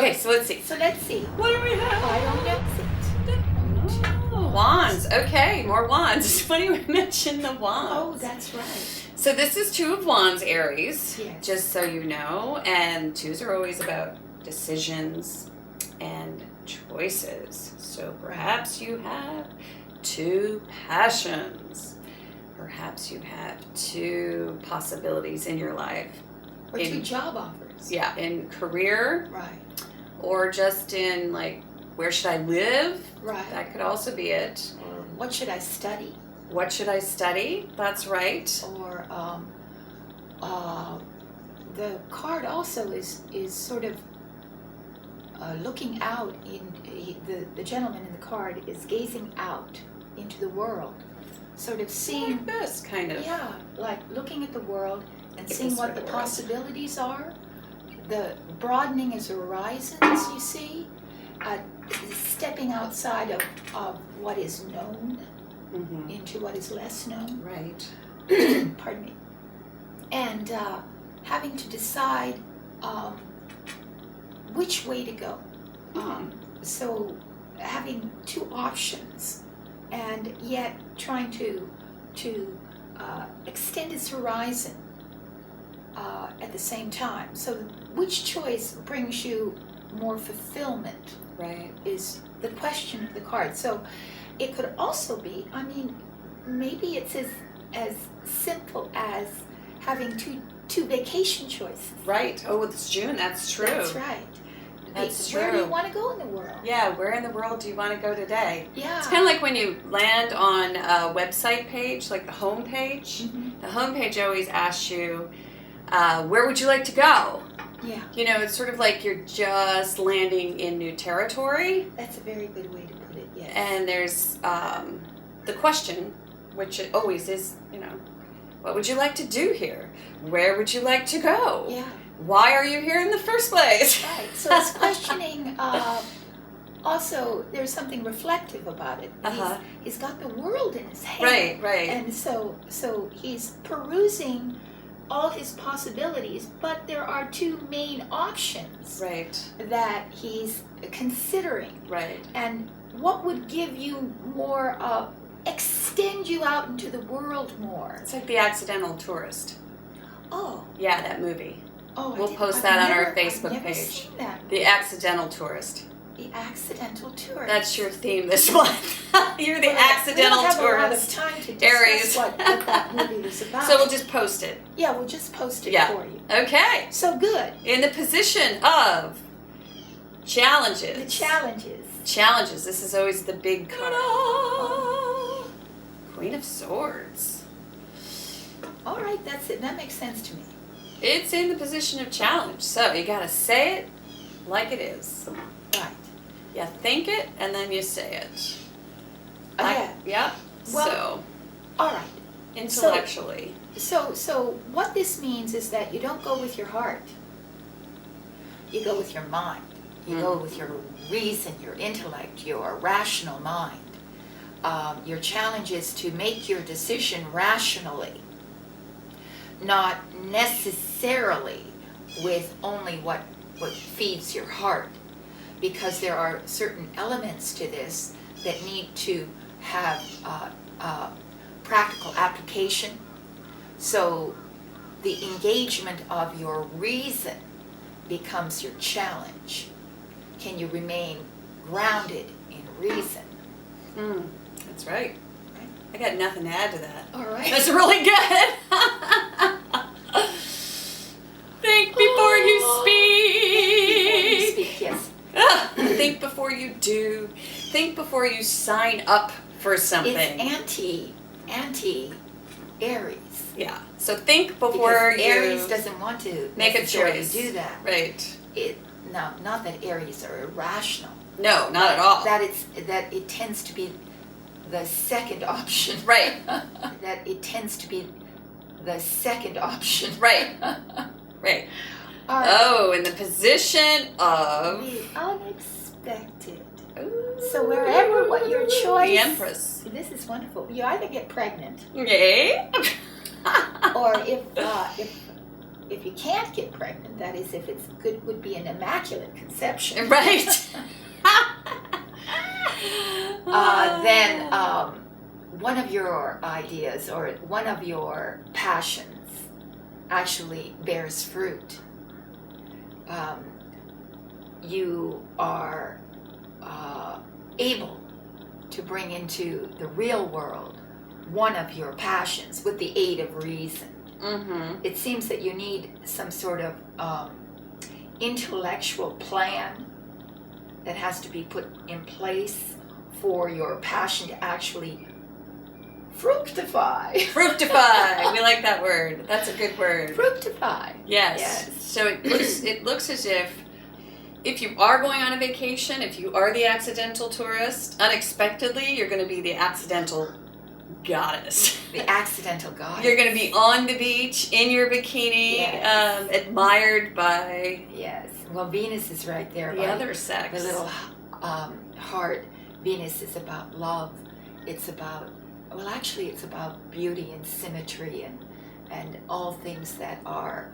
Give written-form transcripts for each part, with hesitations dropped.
Okay, so let's see. So let's see. What do we have? I don't know. Oh, wands. Okay, more wands. It's funny we mentioned the wands. Oh, that's right. So this is Two of Wands, Aries, Yes. just so you know. And twos are always about decisions and choices. So perhaps you have two passions. Perhaps you have two possibilities in your life. Or two job offers. Yeah, in career. Right. Or just in, like, where should I live? Right. That could also be it. Or what should I study? What should I study? That's right. Or the card also is sort of looking out. The gentleman in the card is gazing out into the world, sort of seeing Like this, kind of. Yeah, like looking at the world and Get seeing this what way the around. possibilities are. The broadening his horizons, you see, stepping outside of what is known Mm-hmm. into what is less known. Right. Pardon me. And having to decide which way to go. So having two options, and yet trying to extend his horizon at the same time. So which choice brings you more fulfillment Right. is the question of the card. So it could also be, I mean, maybe it's as simple as having two vacation choices. Right. Oh, it's June. That's true. That's right. That's Where do you true. want to go in the world? Yeah, where in the world do you want to go today? Yeah. It's kind of like when you land on a website page, like the home page. Mhm. The home page always asks you, where would you like to go? Yeah, You know, it's sort of like you're just landing in new territory. that's a very good way to put it, yes. And there's the question, which it always is, you know, what would you like to do here? Where would you like to go? Yeah, Why are you here in the first place? right. So it's questioning, also, there's something reflective about it. He's got the world in his head. Right, right. And so he's perusing all his possibilities, but there are two main options Right, that he's considering. right. And what would give you more, extend you out into the world more? It's like The Accidental Tourist. Oh, Yeah, that movie. I We'll didn't- post I've that on our never- Facebook I've never page. seen that. The Accidental Tourist. The Accidental Tourist. That's your theme this month. You're the Well, accidental we don't have tourist. a lot of time to discuss Aries. what that movie was about. So we'll just post it. Yeah, we'll just post it Yeah. for you. Okay. So good. In the position of challenges. The challenges. Challenges. This is always the big card. Queen of Swords. All right, that's it. That makes sense to me. It's in the position of challenge. So you gotta say it like it is. Right. You think it and then you say it. Yeah. Yep. Well, so All right. intellectually. So what this means is that you don't go with your heart. You go with your mind. You go with your reason, your intellect, your rational mind. Your challenge is to make your decision rationally, not necessarily with only what feeds your heart, because there are certain elements to this that need to have practical application. So the engagement of your reason becomes your challenge. Can you remain grounded in reason? That's right. Right. I got nothing to add to that. All right. That's really good. Think before you speak. Speak, yes. Think before you do. Think before you sign up for something. It's anti-Aries. Yeah. So think before Because you Aries doesn't want to make a necessarily choice. do that. Right. Not that Aries are irrational. No, not at all. That it tends to be the second option. Right. That it tends to be the second option. Right. Right. All right. Oh, in the position of The unexpected. Ooh. So wherever what your choice. The Empress. This is wonderful. You either get pregnant, Yay. or if if you can't get pregnant, that is, if it's good, would be an immaculate conception. Right. Then one of your ideas or one of your passions actually bears fruit. You are able to bring into the real world one of your passions with the aid of reason. Mm-hmm. It seems that you need some sort of intellectual plan that has to be put in place for your passion to actually fructify. Fructify. We like that word. That's a good word. Fructify. Yes. So it looks as if you are going on a vacation, if you are the accidental tourist, unexpectedly you're going to be the accidental goddess. The accidental goddess. You're going to be on the beach in your bikini, Yes. admired by Yes. Well, Venus is right there. the other sex. The little heart. Venus is about love. It's about, well, actually, it's about beauty and symmetry and all things that are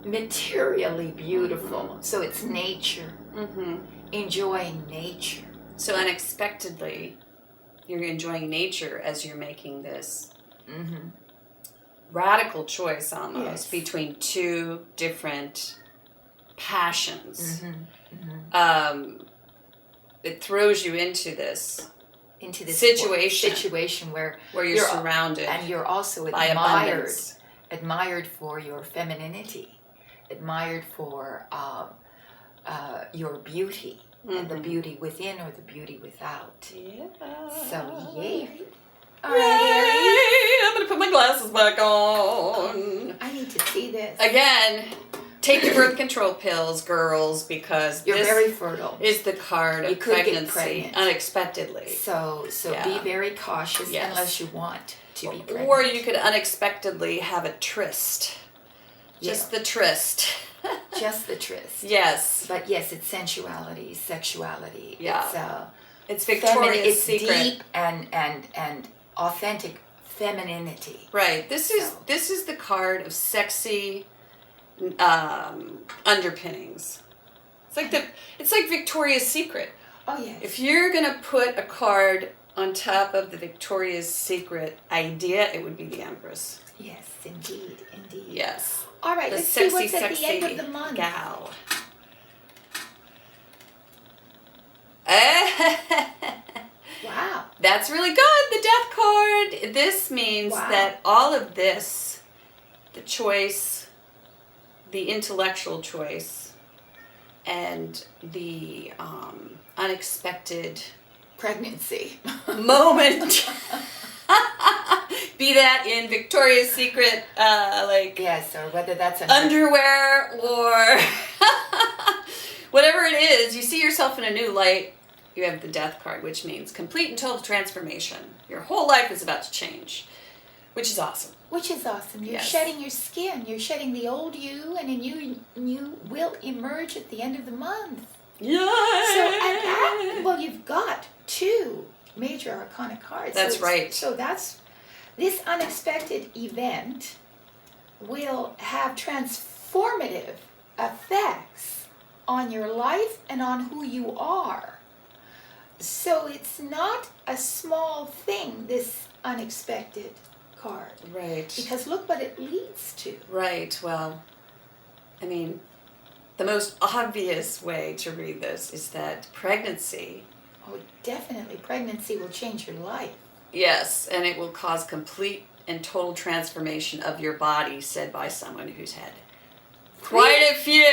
materially beautiful. Mm-hmm. So it's nature. Mm-hmm. Enjoying nature. So unexpectedly, you're enjoying nature as you're making this Mm-hmm. radical choice almost Yes. between two different passions. Mm-hmm. It throws you into this Into this situation where you're surrounded and you're also by abundance. admired for your femininity, admired for your beauty, and the Mhm. beauty within or the beauty without. Yeah. So yay! All Yay! right, I'm gonna put my glasses back on. Aries. I need to see this. Again, take your birth control pills, girls, because You're this very fertile. is the card You of could get pregnancy pregnant. unexpectedly. So Yeah. be very cautious Yes. unless you want to be pregnant. Or you could unexpectedly have a tryst. Just the tryst. Just the tryst. Yes. But yes, it's sensuality, sexuality. Yeah. It's It's Victoria's it's Secret. deep and authentic femininity. Right. This is the card of sexy underpinnings. It's like Victoria's Secret. Oh yes. If you're gonna put a card on top of the Victoria's Secret idea, it would be the Empress. Yes, indeed, indeed. Yes. All right, The let's see sexy, what's at the end sexy of the month. gal. Wow. That's really good, the death card. This means Wow. that all of this, the choice, the intellectual choice, and the unexpected Pregnancy. moment, be that in Victoria's Secret, Yes, or whether that's underwear or whatever it is, you see yourself in a new light. You have the death card, which means complete and total transformation. Your whole life is about to change, which is awesome. Which is awesome. You're Yes. shedding your skin. You're shedding the old you, and a new you will emerge at the end of the month. Yay! So at that, well, you've got two major arcana cards. That's So right. So this unexpected event will have transformative effects on your life and on who you are. So it's not a small thing, this unexpected card. Right. Because look what it leads to. Right. Well, I mean, the most obvious way to read this is that pregnancy, Oh, definitely. Pregnancy will change your life. yes, and it will cause complete and total transformation of your body, said by someone who's had quite a few.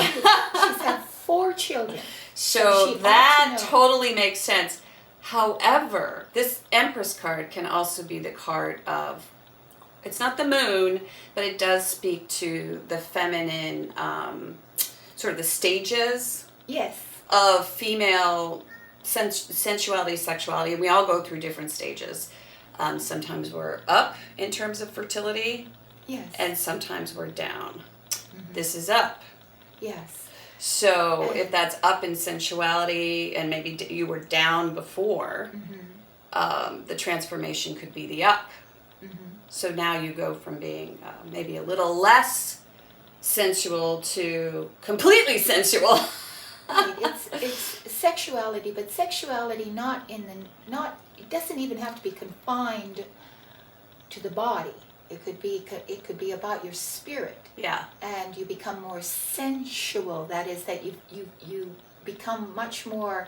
She's had 4 children. So she ought that to know. totally makes sense. However, this Empress card can also be the card of, it's not the moon, but it does speak to the feminine, sort of the stages Yes. of female sensuality, sexuality, and we all go through different stages. Sometimes we're up in terms of fertility, Yes. and sometimes we're down. This is up. Yes. So if that's up in sensuality and maybe you were down before, the transformation could be the up. So now you go from being maybe a little less sensual to completely sensual. Right. It's sexuality, but sexuality it doesn't even have to be confined to the body. It could be about your spirit. Yeah. And you become more sensual. That is, that you become much more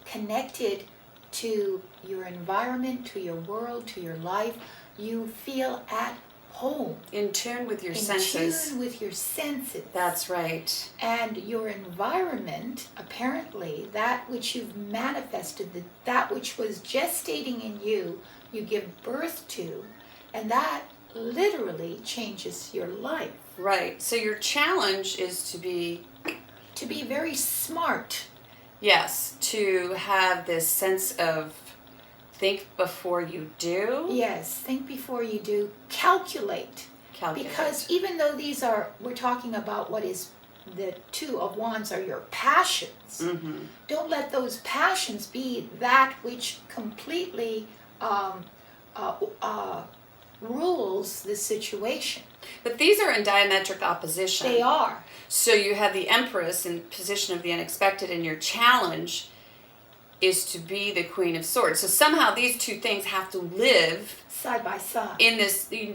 connected to your environment, to your world, to your life. You feel at home. In tune with your senses. In tune with your senses. That's right. And your environment, apparently, that which you've manifested, that which was gestating in you, you give birth to, and that literally changes your life. Right. So your challenge is to be very smart. Yes, to have this sense of think before you do. Yes, think before you do. Calculate. Because even though we're talking about what is the Two of Wands are your passions. Mm-hmm. Don't let those passions be that which completely rules the situation. But these are in diametric opposition. They are. So you have the Empress in position of the unexpected, and your challenge is to be the Queen of Swords. So somehow these two things have to live side by side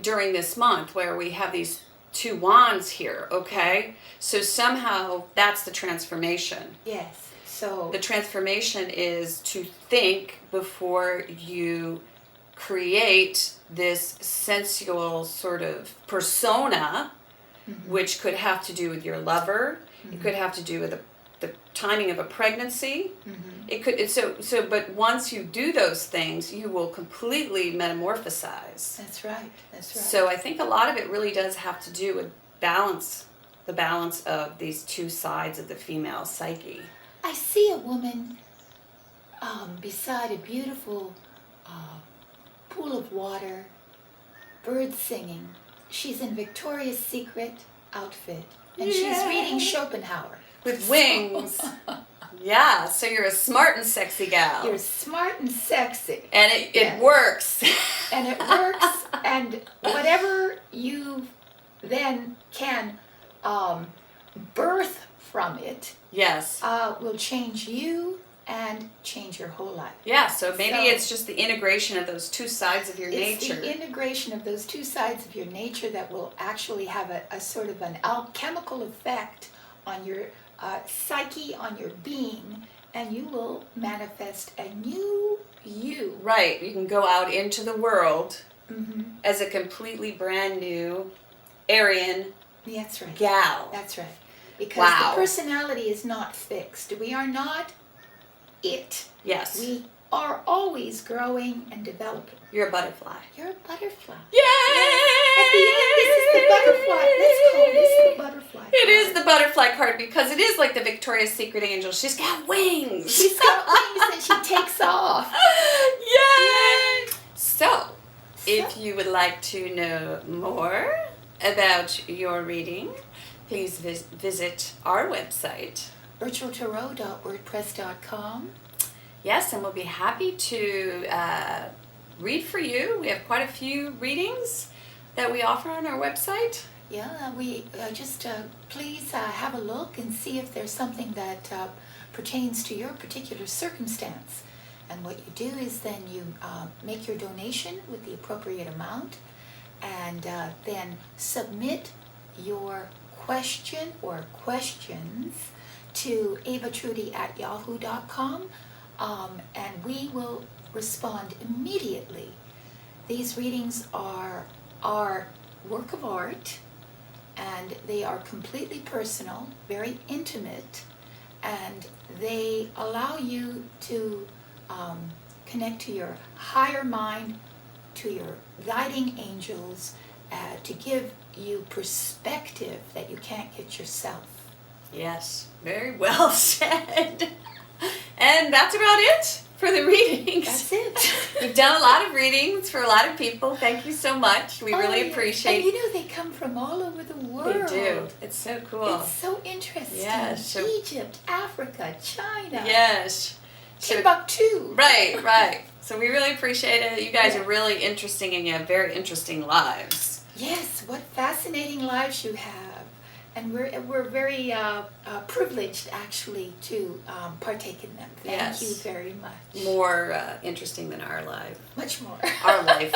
during this month where we have these two wands here, okay? So somehow that's the transformation. Yes. So the transformation is to think before you create this sensual sort of persona, which could have to do with your lover. It could have to do with the timing of a pregnancy. It could. But once you do those things, you will completely metamorphosize. That's right. That's right. So I think a lot of it really does have to do with balance, the balance of these two sides of the female psyche. I see a woman beside a beautiful pool of water, birds singing. She's in Victoria's Secret outfit, and she's reading Schopenhauer. With wings. Yeah, so you're a smart and sexy gal. You're smart and sexy. And it works. And it works, and whatever you then can birth from it, yes, will change you and change your whole life. Yeah, so maybe it's just the integration of those two sides of your nature. It's the integration of those two sides of your nature that will actually have a sort of an alchemical effect on your psyche, on your being, and you will manifest a new you. Right, you can go out into the world as a completely brand new Aryan That's right. gal. That's right. Because the personality is not fixed. We are not it. Yes. We are always growing and developing. You're a butterfly. You're a butterfly. Yay! At the end, this is the butterfly. Let's call this the butterfly card. It is the butterfly card because it is like the Victoria's Secret angel. She's got wings. She's got wings and she takes off. Yay! So, if you would like to know more about your reading, please visit our website, virtualtarot.wordpress.com. Yes, and we'll be happy to read for you. We have quite a few readings that we offer on our website. Yeah, we just please have a look and see if there's something that pertains to your particular circumstance. And what you do is then you make your donation with the appropriate amount, and then submit your question or questions to avatrudy@yahoo.com, and we will respond immediately. These readings are our work of art, and they are completely personal, very intimate, and they allow you to connect to your higher mind, to your guiding angels, to give you perspective that you can't get yourself. Yes, very well said. And that's about it for the readings. That's it. We've done a lot of readings for a lot of people. Thank you so much. We really appreciate it. And they come from all over the world. They do. It's so cool. It's so interesting. Yes. Egypt, Africa, China. Yes. Timbuktu. Right. So we really appreciate it. You guys are really interesting and you have very interesting lives. Yes, what fascinating lives you have. And we're very privileged, actually, to partake in them. Thank you very much. More interesting than our life. Much more. Our life.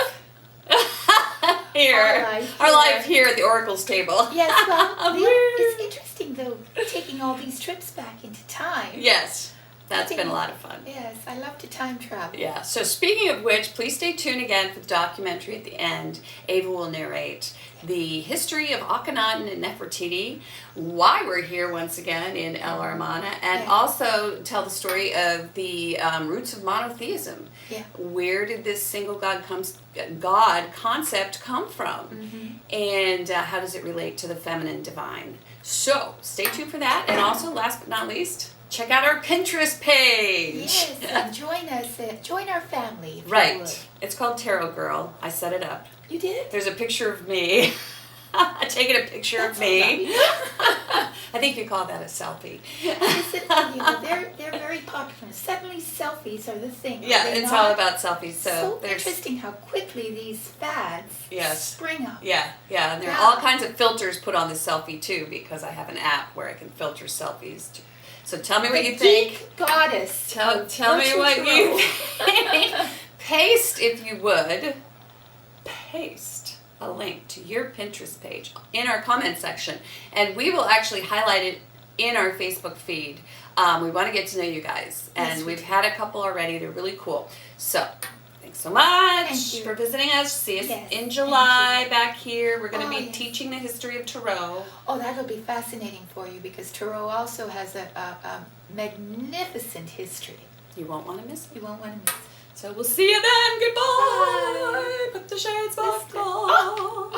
Our life here at the Oracle's table. Yes, well, it's interesting, though, taking all these trips back into time. Yes. That's been a lot of fun. Yes, I love to time travel. Yeah, so speaking of which, please stay tuned again for the documentary at the end. Ava will narrate the history of Akhenaten and Nefertiti, why we're here once again in El Armana, and also tell the story of the roots of monotheism. Yeah. Where did this single God concept come from? And how does it relate to the feminine divine? So stay tuned for that. And also, last but not least, check out our Pinterest page. Yes, and join us. Join our family. If Right. you would. It's called Tarot Girl. I set it up. You did? There's a picture of me. Taking a picture of me. I think you call that a selfie. They're very popular. Suddenly selfies are the thing. Yeah, it's all about selfies. So interesting how quickly these fads spring up. Yeah. And there are all kinds of filters put on the selfie too, because I have an app where I can filter selfies too. So tell me what you think. Geek goddess. Tell me what you think. Paste, if you would, a link to your Pinterest page in our comment section, and we will actually highlight it in our Facebook feed. We want to get to know you guys, and we've had a couple already. They're really cool. So thanks so much for visiting us. See us in July back here. We're going to be teaching the history of Tarot. Oh, that'll be fascinating for you, because Tarot also has a magnificent history. You won't want to miss it. You won't want to miss it. So we'll see you then. Goodbye. Put the shades back on.